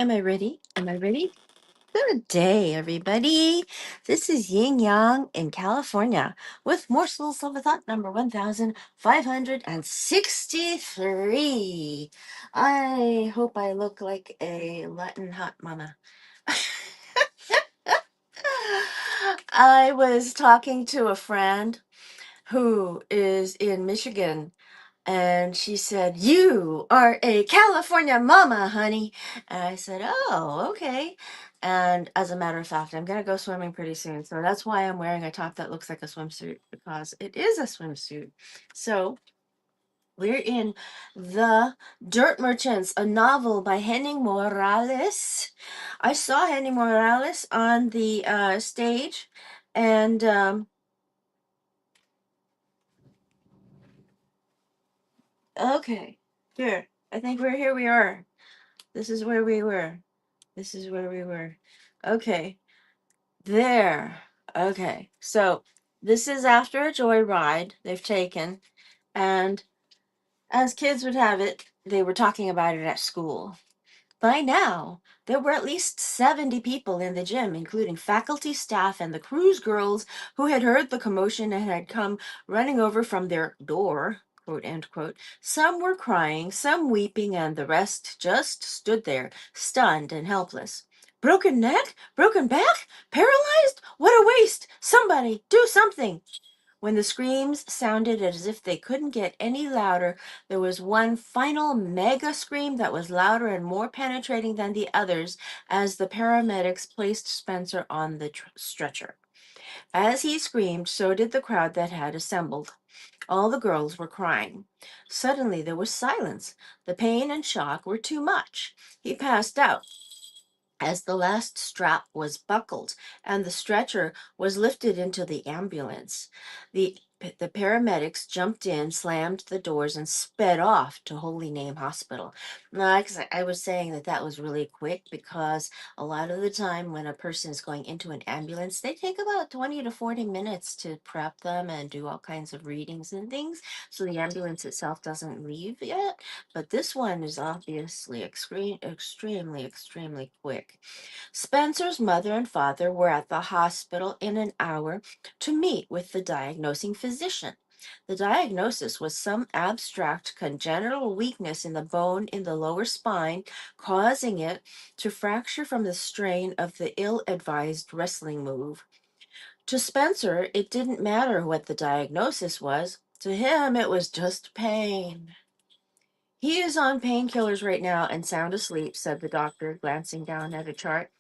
Am I ready? Am I ready? Good day, everybody. This is Yin Yang in California with Morsels of a Thought number 1563. I hope I look like a Latin hot mama. I was talking to a friend who is in Michigan, and she said, "You are a California mama, honey." And I said, "Oh, okay." And as a matter of fact, I'm going to go swimming pretty soon. So that's why I'm wearing a top that looks like a swimsuit, because it is a swimsuit. So we're in The Dirt Merchants, a novel by Henning Morales. I saw Henning Morales on the stage, and okay, here. I think we're here. We are. This is where we were. This is where we were. Okay, there. Okay, so this is after a joyride they've taken, and as kids would have it, they were talking about it at school. By now, there were at least 70 people in the gym, including faculty, staff, and the cruise girls who had heard the commotion and had come running over from their door, quote end quote. Some were crying, some weeping, and the rest just stood there, stunned and helpless. Broken neck? Broken back? Paralyzed? What a waste! Somebody, do something! When the screams sounded as if they couldn't get any louder, there was one final mega scream that was louder and more penetrating than the others as the paramedics placed Spencer on the stretcher. As he screamed, so did the crowd that had assembled. All the girls were crying. Suddenly there was silence. The pain and shock were too much. He passed out as the last strap was buckled and the stretcher was lifted into the ambulance. The paramedics jumped in, slammed the doors, and sped off to Holy Name Hospital. Now, like I was saying that was really quick, because a lot of the time when a person is going into an ambulance, they take about 20 to 40 minutes to prep them and do all kinds of readings and things. So the ambulance itself doesn't leave yet. But this one is obviously extremely quick. Spencer's mother and father were at the hospital in an hour to meet with the diagnosing physician. The diagnosis was some abstract congenital weakness in the bone in the lower spine, causing it to fracture from the strain of the ill advised wrestling move. To Spencer, it didn't matter what the diagnosis was. To him, it was just pain. "He is on painkillers right now and sound asleep," said the doctor, glancing down at a chart.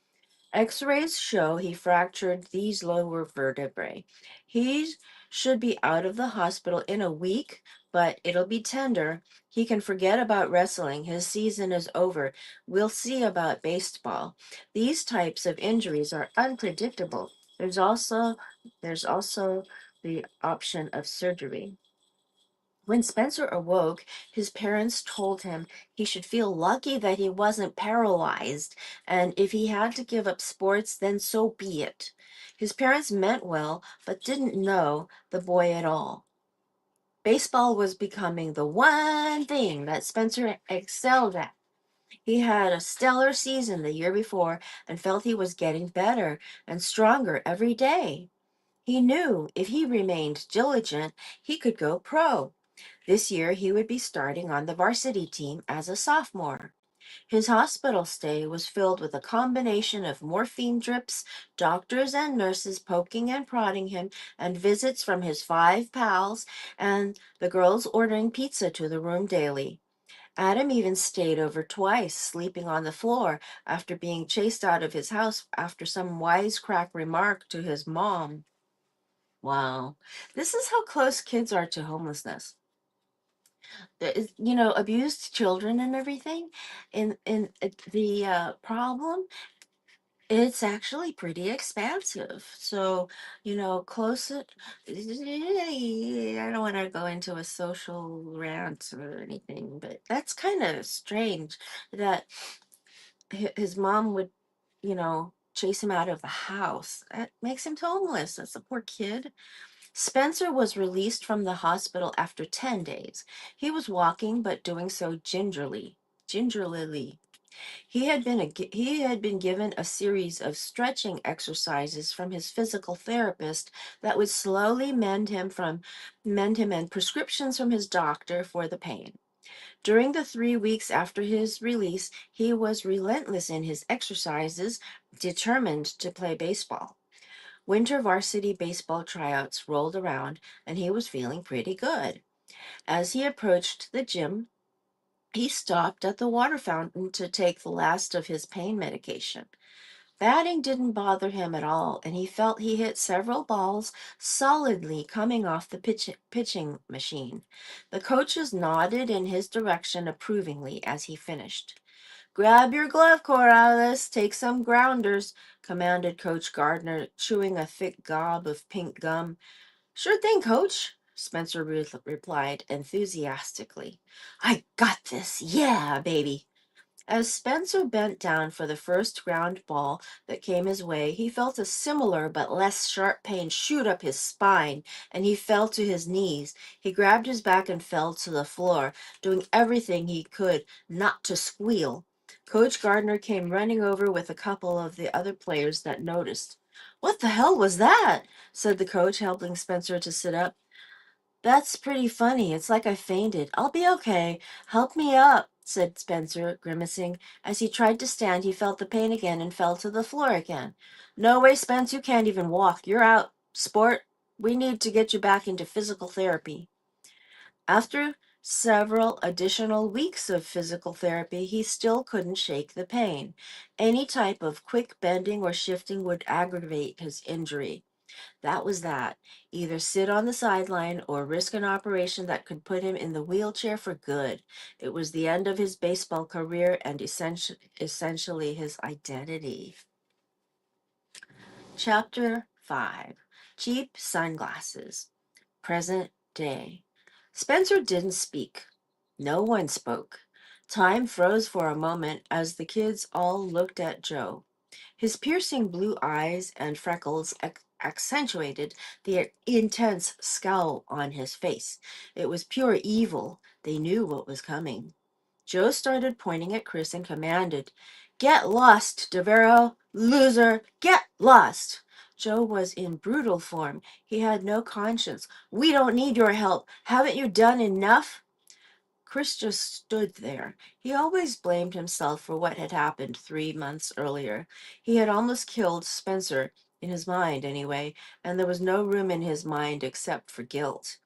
"X-rays show he fractured these lower vertebrae. He should be out of the hospital in a week, but it'll be tender. He can forget about wrestling. His season is over. We'll see about baseball. These types of injuries are unpredictable. There's also the option of surgery." When Spencer awoke, his parents told him he should feel lucky that he wasn't paralyzed, and if he had to give up sports, then so be it. His parents meant well, but didn't know the boy at all. Baseball was becoming the one thing that Spencer excelled at. He had a stellar season the year before and felt he was getting better and stronger every day. He knew if he remained diligent, he could go pro. This year, he would be starting on the varsity team as a sophomore. His hospital stay was filled with a combination of morphine drips, doctors and nurses poking and prodding him, and visits from his 5 pals, and the girls ordering pizza to the room daily. Adam even stayed over twice, sleeping on the floor after being chased out of his house after some wisecrack remark to his mom. Wow, this is how close kids are to homelessness. Abused children and everything. The problem, it's actually pretty expansive. So, close it. I don't want to go into a social rant or anything, but that's kind of strange that his mom would, chase him out of the house. That makes him homeless. That's a poor kid. Spencer was released from the hospital after 10 days. He was walking, but doing so gingerly. Gingerly. He had been given a series of stretching exercises from his physical therapist that would slowly mend him and prescriptions from his doctor for the pain. During the 3 weeks after his release, he was relentless in his exercises, determined to play baseball. Winter varsity baseball tryouts rolled around, and he was feeling pretty good. As he approached the gym, he stopped at the water fountain to take the last of his pain medication. Batting didn't bother him at all, and he felt he hit several balls solidly coming off the pitching machine. The coaches nodded in his direction approvingly as he finished. Grab your glove, Corrales. Take some grounders, commanded Coach Gardner, chewing a thick gob of pink gum. Sure thing, Coach, Spencer replied enthusiastically. I got this. Yeah, baby. As Spencer bent down for the first ground ball that came his way, he felt a similar but less sharp pain shoot up his spine, and he fell to his knees. He grabbed his back and fell to the floor, doing everything he could not to squeal. Coach Gardner came running over with a couple of the other players that noticed. What the hell was that? Said the coach, helping Spencer to sit up. That's pretty funny. It's like I fainted. I'll be okay. Help me up, said Spencer, grimacing. As he tried to stand, he felt the pain again and fell to the floor again. No way, Spence, you can't even walk. You're out. Sport, we need to get you back into physical therapy. After several additional weeks of physical therapy, he still couldn't shake the pain. Any type of quick bending or shifting would aggravate his injury. That was that. Either sit on the sideline or risk an operation that could put him in the wheelchair for good. It was the end of his baseball career and essentially his identity. Chapter 5. Cheap Sunglasses. Present day. Spencer didn't speak. No one spoke. Time froze for a moment as the kids all looked at Joe. His piercing blue eyes and freckles accentuated the intense scowl on his face. It was pure evil. They knew what was coming. Joe started pointing at Chris and commanded, Get lost, Devero! Loser! Get lost! Joe was in brutal form. He had no conscience. We don't need your help. Haven't you done enough? Chris just stood there. He always blamed himself for what had happened 3 months earlier. He had almost killed Spencer, in his mind anyway, and there was no room in his mind except for guilt.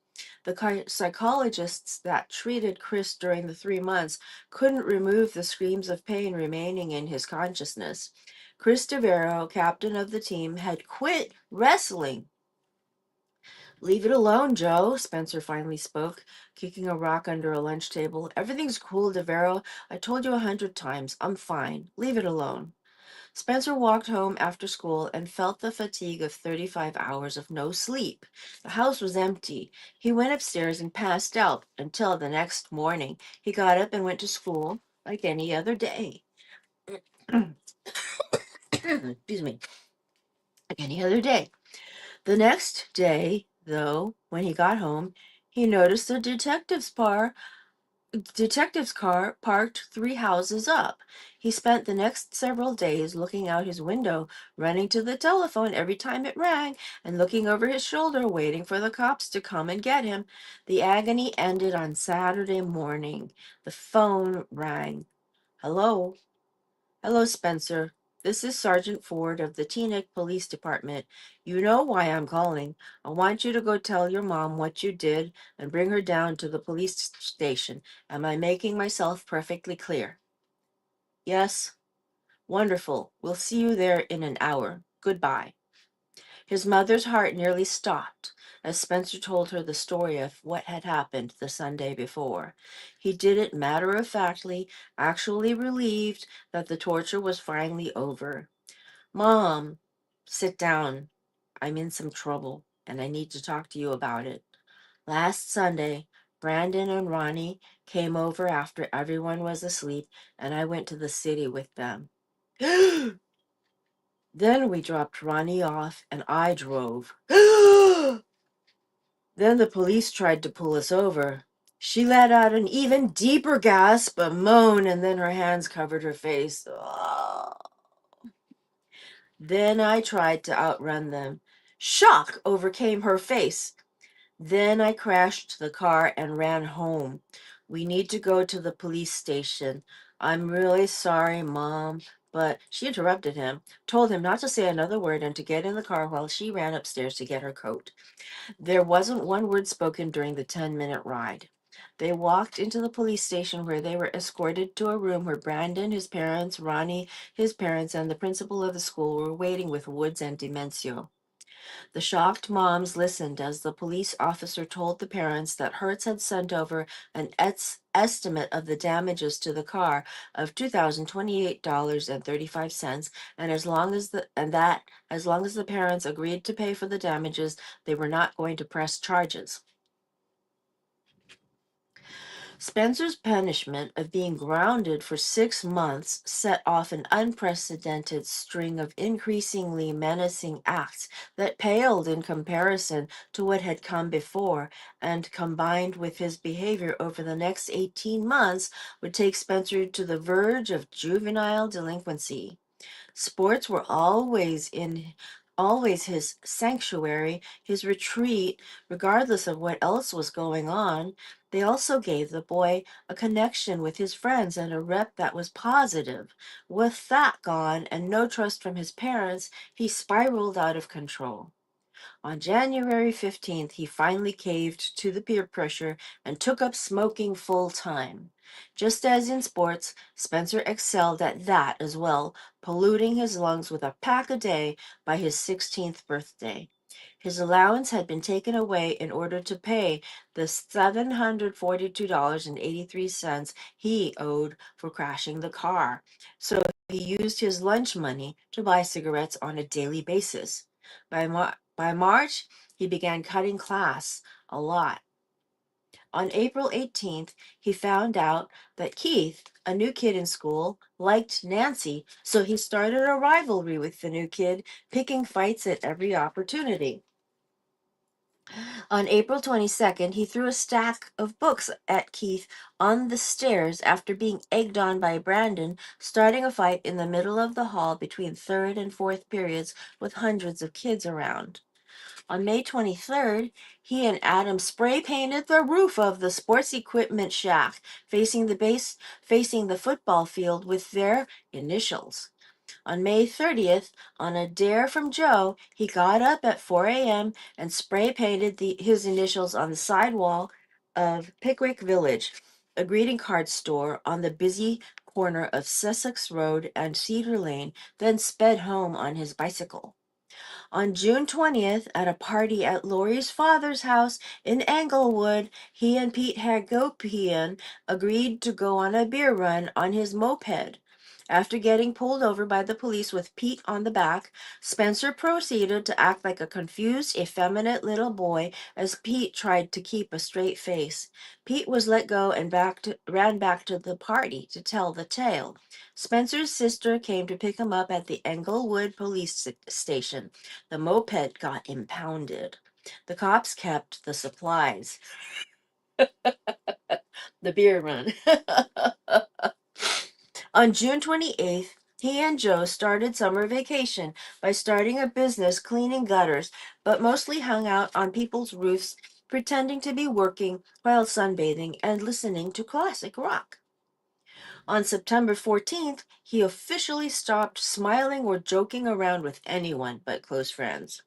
The psychologists that treated Chris during the 3 months couldn't remove the screams of pain remaining in his consciousness. Chris DeVero, captain of the team, had quit wrestling. Leave it alone, Joe, Spencer finally spoke, kicking a rock under a lunch table. Everything's cool, DeVero. I told you 100 times. I'm fine. Leave it alone. Spencer walked home after school and felt the fatigue of 35 hours of no sleep. The house was empty. He went upstairs and passed out until the next morning. He got up and went to school like any other day. Excuse me. Like any other day. The next day, though, when he got home, he noticed the detective's car parked 3 houses up. He spent the next several days looking out his window, running to the telephone every time it rang, and looking over his shoulder, waiting for the cops to come and get him. The agony ended on Saturday morning. The phone rang. Hello? Hello, Spencer. This is Sergeant Ford of the Teaneck Police Department. You know why I'm calling. I want you to go tell your mom what you did and bring her down to the police station. Am I making myself perfectly clear? Yes. Wonderful. We'll see you there in an hour. Goodbye. His mother's heart nearly stopped as Spencer told her the story of what had happened the Sunday before. He did it matter-of-factly, actually relieved that the torture was finally over. Mom, sit down. I'm in some trouble, and I need to talk to you about it. Last Sunday, Brandon and Ronnie came over after everyone was asleep, and I went to the city with them. Then we dropped Ronnie off, and I drove. Then the police tried to pull us over. She let out an even deeper gasp, a moan, and then her hands covered her face. Oh. Then I tried to outrun them. Shock overcame her face. Then I crashed the car and ran home. We need to go to the police station. I'm really sorry, Mom. But she interrupted him, told him not to say another word and to get in the car while she ran upstairs to get her coat. There wasn't one word spoken during the 10-minute ride. They walked into the police station where they were escorted to a room where Brandon, his parents, Ronnie, his parents, and the principal of the school were waiting with Woods and Demencio. The shocked moms listened as the police officer told the parents that Hertz had sent over an estimate of the damages to the car of $2,028.35, and as long as the parents agreed to pay for the damages, they were not going to press charges. Spencer's punishment of being grounded for 6 months set off an unprecedented string of increasingly menacing acts that paled in comparison to what had come before, and combined with his behavior over the next 18 months would take Spencer to the verge of juvenile delinquency. Sports were always his sanctuary, his retreat, regardless of what else was going on. They also gave the boy a connection with his friends and a rep that was positive. With that gone and no trust from his parents, he spiraled out of control. On January 15th, he finally caved to the peer pressure and took up smoking full time. Just as in sports, Spencer excelled at that as well, polluting his lungs with a pack a day by his 16th birthday. His allowance had been taken away in order to pay the $742.83 he owed for crashing the car, so he used his lunch money to buy cigarettes on a daily basis. By March, he began cutting class a lot. On April 18th, he found out that Keith, a new kid in school, liked Nancy, so he started a rivalry with the new kid, picking fights at every opportunity. On April 22nd, he threw a stack of books at Keith on the stairs after being egged on by Brandon, starting a fight in the middle of the hall between third and fourth periods with hundreds of kids around. On May 23rd, he and Adam spray painted the roof of the sports equipment shack facing the football field with their initials. On May 30th, on a dare from Joe, he got up at 4 a.m. and spray painted his initials on the sidewall of Pickwick Village, a greeting card store on the busy corner of Sussex Road and Cedar Lane, then sped home on his bicycle. On June 20th, at a party at Laurie's father's house in Englewood, he and Pete Hagopian agreed to go on a beer run on his moped. After getting pulled over by the police with Pete on the back, Spencer proceeded to act like a confused, effeminate little boy as Pete tried to keep a straight face. Pete was let go and ran back to the party to tell the tale. Spencer's sister came to pick him up at the Englewood police station. The moped got impounded. The cops kept the supplies. The beer run. On June 28th, he and Joe started summer vacation by starting a business cleaning gutters, but mostly hung out on people's roofs, pretending to be working while sunbathing and listening to classic rock. On September 14th, he officially stopped smiling or joking around with anyone but close friends.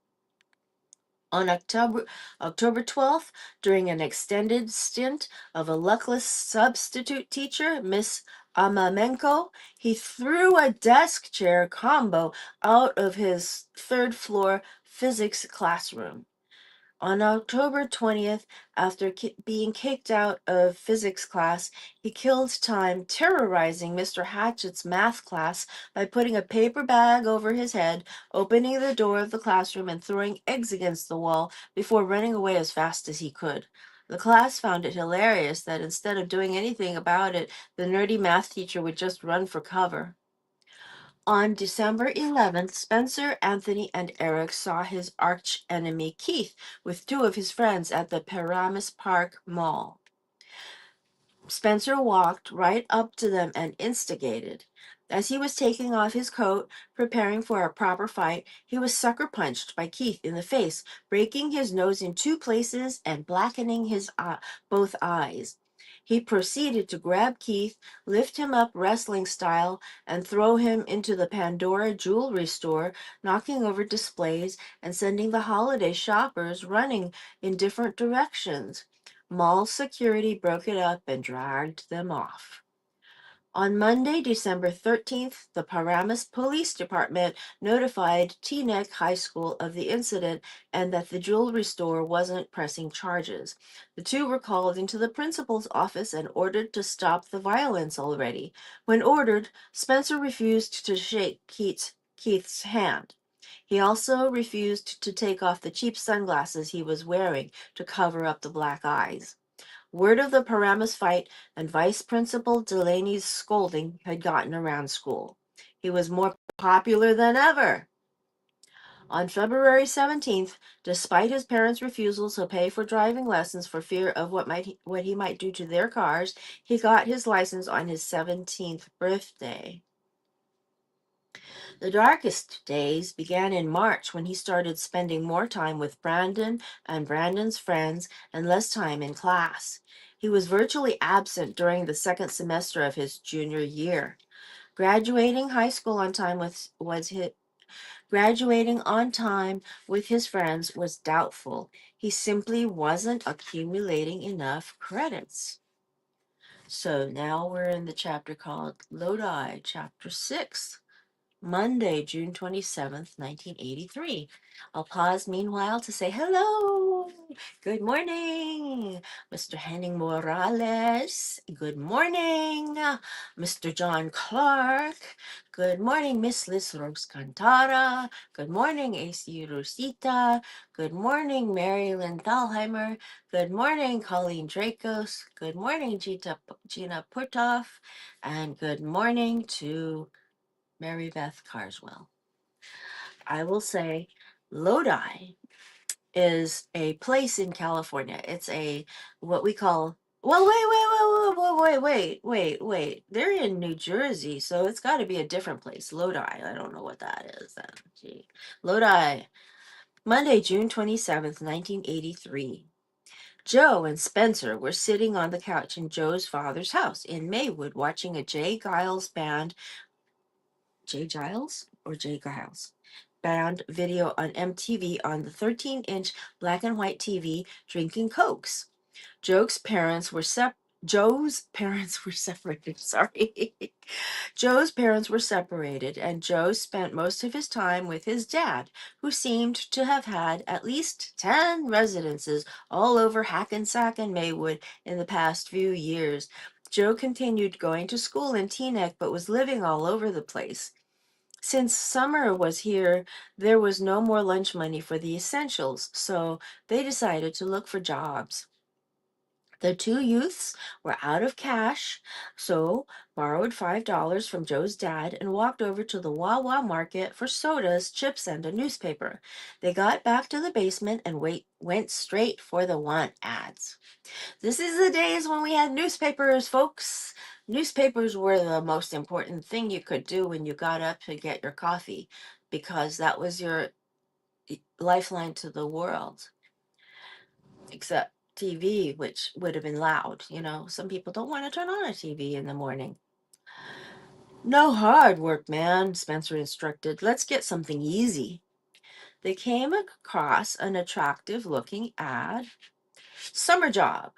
On October 12th, during an extended stint of a luckless substitute teacher, Miss Amamenko, he threw a desk chair combo out of his third floor physics classroom. On October 20th, after being kicked out of physics class, he killed time terrorizing Mr. Hatchett's math class by putting a paper bag over his head, opening the door of the classroom, and throwing eggs against the wall before running away as fast as he could. The class found it hilarious that instead of doing anything about it, the nerdy math teacher would just run for cover. On December 11th, Spencer, Anthony, and Eric saw his arch enemy Keith with two of his friends at the Paramus Park Mall. Spencer walked right up to them and instigated. As he was taking off his coat, preparing for a proper fight, he was sucker punched by Keith in the face, breaking his nose in two places and blackening his both eyes. He proceeded to grab Keith, lift him up wrestling style, and throw him into the Pandora jewelry store, knocking over displays and sending the holiday shoppers running in different directions. Mall security broke it up and dragged them off. On Monday, December 13th, the Paramus Police Department notified Teaneck High School of the incident and that the jewelry store wasn't pressing charges. The two were called into the principal's office and ordered to stop the violence already. When ordered, Spencer refused to shake Keith's hand. He also refused to take off the cheap sunglasses he was wearing to cover up the black eyes. Word of the Paramus fight and Vice Principal Delaney's scolding had gotten around school. He was more popular than ever. On February 17th, despite his parents' refusals to pay for driving lessons for fear of what he might do to their cars, he got his license on his 17th birthday. The darkest days began in March when he started spending more time with Brandon and Brandon's friends and less time in class. He was virtually absent during the second semester of his junior year. Graduating high school on time was his, Graduating on time with his friends was doubtful. He simply wasn't accumulating enough credits. So now we're in the chapter called Lodi, chapter 6. Monday, June 27th, 1983. I'll pause meanwhile to say hello. Good morning, Mr. Henning Morales. Good morning, Mr. John Clark. Good morning, Miss Liz Rose Cantara. Good morning, AC Rosita. Good morning, Marilyn Thalheimer. Good morning, Colleen Dracos. Good morning, Gina Putoff. And good morning to Mary Beth Carswell. I will say Lodi is a place in California. It's what we call, well, wait. They're in New Jersey, so it's got to be a different place. Lodi. I don't know what that is then. Gee. Lodi. Monday, June 27th, 1983. Joe and Spencer were sitting on the couch in Joe's father's house in Maywood watching a Jay Giles band Jay Giles or Jay Giles band video on MTV on the 13-inch black and white TV drinking Cokes. Joe's parents were separated. Sorry. Joe's parents were separated, and Joe spent most of his time with his dad, who seemed to have had at least 10 residences all over Hackensack and Maywood in the past few years. Joe continued going to school in Teaneck, but was living all over the place. Since summer was here, there was no more lunch money for the essentials, so they decided to look for jobs. The two youths were out of cash, so borrowed $5 from Joe's dad and walked over to the Wawa market for sodas, chips, and a newspaper. They got back to the basement and went straight for the want ads. This is the days when we had newspapers, folks. Newspapers were the most important thing you could do when you got up to get your coffee because that was your lifeline to the world. Except TV, which would have been loud. Some people don't want to turn on a TV in the morning. No hard work, man, Spencer instructed. Let's get something easy. They came across an attractive looking ad. Summer job,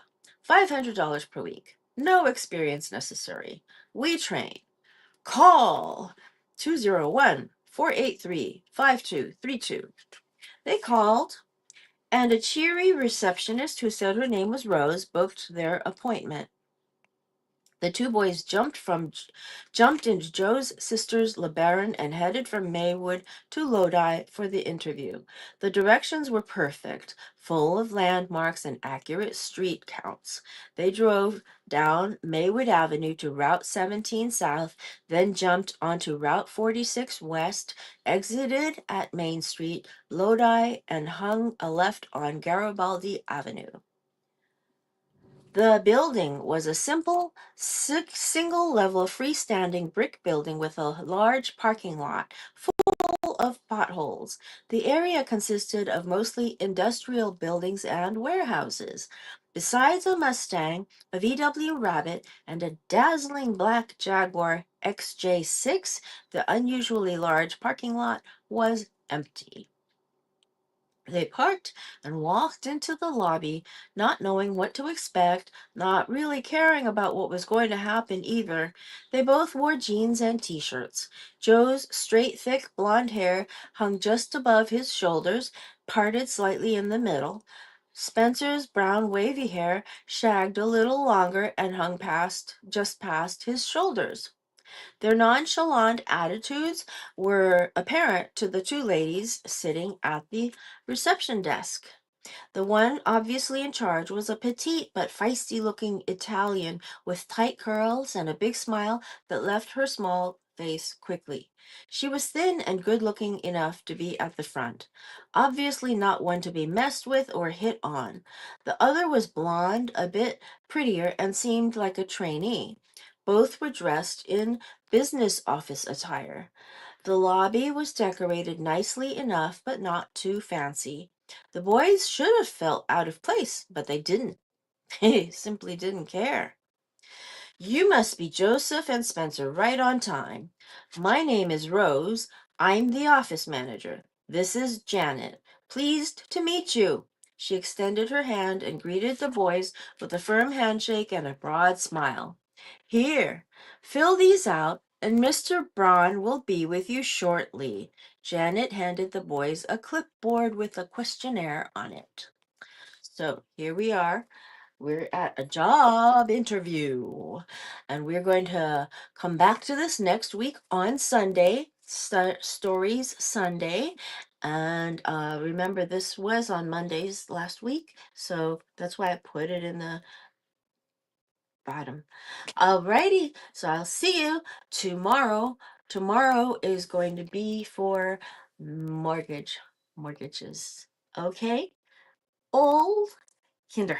$500 per week. No experience necessary. We train. Call 201-483-5232. They called, and a cheery receptionist who said her name was Rose booked their appointment. The two boys jumped into Joe's sister's LeBaron and headed from Maywood to Lodi for the interview. The directions were perfect, full of landmarks and accurate street counts. They drove down Maywood Avenue to Route 17 South, then jumped onto Route 46 West, exited at Main Street, Lodi, and hung a left on Garibaldi Avenue. The building was a simple, single level freestanding brick building with a large parking lot full of potholes. The area consisted of mostly industrial buildings and warehouses. Besides a Mustang, a VW Rabbit, and a dazzling black Jaguar XJ6, the unusually large parking lot was empty. They parked and walked into the lobby, not knowing what to expect, not really caring about what was going to happen either. They both wore jeans and t-shirts. Joe's straight, thick blonde hair hung just above his shoulders, parted slightly in the middle. Spencer's brown wavy hair shagged a little longer and hung just past his shoulders. Their nonchalant attitudes were apparent to the two ladies sitting at the reception desk. The one obviously in charge was a petite but feisty looking Italian with tight curls and a big smile that left her small face quickly. She was thin and good looking enough to be at the front, obviously not one to be messed with or hit on. The other was blonde, a bit prettier, and seemed like a trainee. Both were dressed in business office attire. The lobby was decorated nicely enough, but not too fancy. The boys should have felt out of place, but they didn't. They simply didn't care. You must be Joseph and Spencer right on time. My name is Rose. I'm the office manager. This is Janet. Pleased to meet you. She extended her hand and greeted the boys with a firm handshake and a broad smile. Here, fill these out, and Mr. Braun will be with you shortly. Janet handed the boys a clipboard with a questionnaire on it. So here we are. We're at a job interview, and we're going to come back to this next week on Sunday, Stories Sunday. And remember, this was on Mondays last week, so that's why I put it in the bottom. Alrighty, so I'll see you tomorrow. Tomorrow is going to be for mortgages. Okay? Old Kinderhook.